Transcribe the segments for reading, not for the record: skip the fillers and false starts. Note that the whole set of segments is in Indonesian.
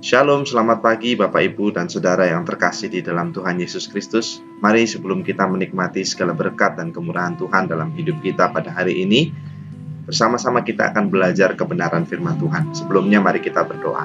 Shalom, selamat pagi Bapak Ibu dan Saudara yang terkasih di dalam Tuhan Yesus Kristus. Mari sebelum kita menikmati segala berkat dan kemurahan Tuhan dalam hidup kita pada hari ini, bersama-sama kita akan belajar kebenaran firman Tuhan. Sebelumnya mari kita berdoa.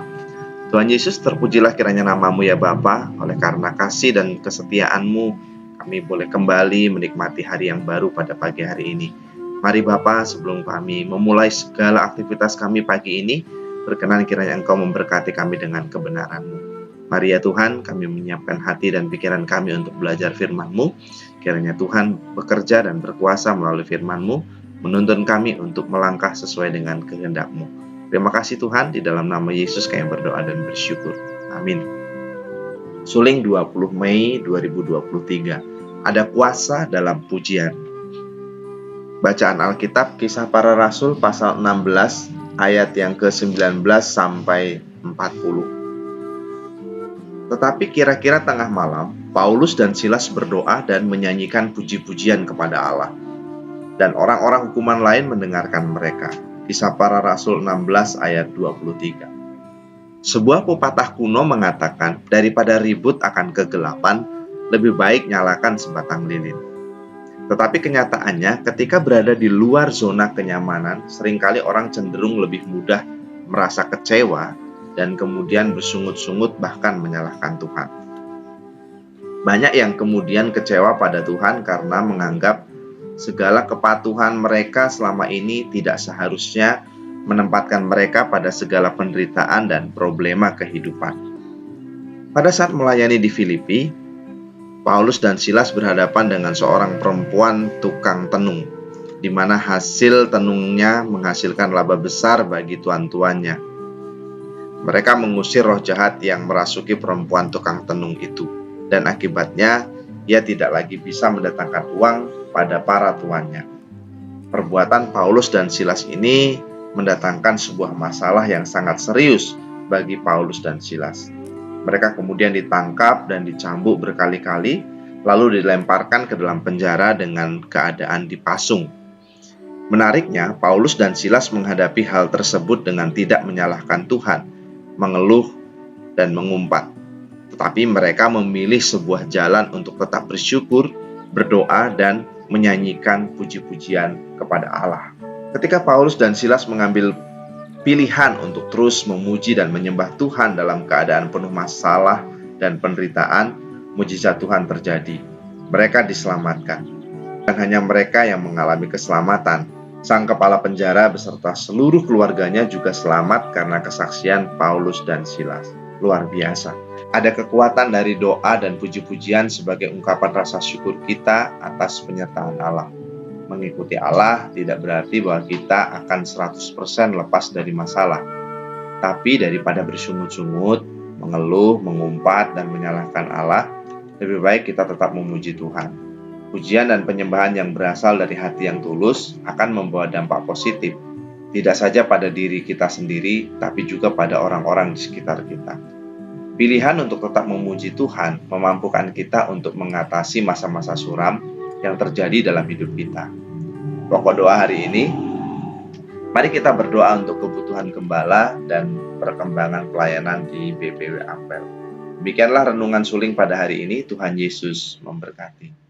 Tuhan Yesus, terpujilah kiranya nama-Mu ya Bapa. Oleh karena kasih dan kesetiaan-Mu, kami boleh kembali menikmati hari yang baru pada pagi hari ini. Mari Bapa, sebelum kami memulai segala aktivitas kami pagi ini, berkenan kiranya Engkau memberkati kami dengan kebenaran-Mu. Mari ya Tuhan, kami menyiapkan hati dan pikiran kami untuk belajar firman-Mu. Kiranya Tuhan bekerja dan berkuasa melalui firman-Mu, menuntun kami untuk melangkah sesuai dengan kehendak-Mu. Terima kasih Tuhan, di dalam nama Yesus kami berdoa dan bersyukur. Amin. Suling 20 Mei 2023. Ada kuasa dalam pujian. Bacaan Alkitab Kisah Para Rasul pasal 16 ayat yang ke-19 sampai 40. Tetapi kira-kira tengah malam, Paulus dan Silas berdoa dan menyanyikan puji-pujian kepada Allah. Dan orang-orang hukuman lain mendengarkan mereka. Kisah Para Rasul 16 ayat 23. Sebuah pepatah kuno mengatakan, daripada ribut akan kegelapan, lebih baik nyalakan sebatang lilin. Tetapi kenyataannya, ketika berada di luar zona kenyamanan, seringkali orang cenderung lebih mudah merasa kecewa dan kemudian bersungut-sungut bahkan menyalahkan Tuhan. Banyak yang kemudian kecewa pada Tuhan karena menganggap segala kepatuhan mereka selama ini tidak seharusnya menempatkan mereka pada segala penderitaan dan problema kehidupan. Pada saat melayani di Filipi, Paulus dan Silas berhadapan dengan seorang perempuan tukang tenung, di mana hasil tenungnya menghasilkan laba besar bagi tuan-tuannya. Mereka mengusir roh jahat yang merasuki perempuan tukang tenung itu, dan akibatnya ia tidak lagi bisa mendatangkan uang pada para tuannya. Perbuatan Paulus dan Silas ini mendatangkan sebuah masalah yang sangat serius bagi Paulus dan Silas. Mereka kemudian ditangkap dan dicambuk berkali-kali, lalu dilemparkan ke dalam penjara dengan keadaan dipasung. Menariknya, Paulus dan Silas menghadapi hal tersebut dengan tidak menyalahkan Tuhan, mengeluh dan mengumpat. Tetapi mereka memilih sebuah jalan untuk tetap bersyukur, berdoa, dan menyanyikan puji-pujian kepada Allah. Ketika Paulus dan Silas mengambil pilihan untuk terus memuji dan menyembah Tuhan dalam keadaan penuh masalah dan penderitaan, mujizat Tuhan terjadi. Mereka diselamatkan. Dan hanya mereka yang mengalami keselamatan. Sang kepala penjara beserta seluruh keluarganya juga selamat karena kesaksian Paulus dan Silas. Luar biasa. Ada kekuatan dari doa dan puji-pujian sebagai ungkapan rasa syukur kita atas penyertaan Allah. Mengikuti Allah tidak berarti bahwa kita akan 100% lepas dari masalah. Tapi daripada bersungut-sungut, mengeluh, mengumpat, dan menyalahkan Allah, lebih baik kita tetap memuji Tuhan. Pujian dan penyembahan yang berasal dari hati yang tulus akan membawa dampak positif, tidak saja pada diri kita sendiri, tapi juga pada orang-orang di sekitar kita. Pilihan untuk tetap memuji Tuhan memampukan kita untuk mengatasi masa-masa suram yang terjadi dalam hidup kita. Pokok doa hari ini, mari kita berdoa untuk kebutuhan gembala dan perkembangan pelayanan di BPW Ampel. Demikianlah renungan suling pada hari ini. Tuhan Yesus memberkati.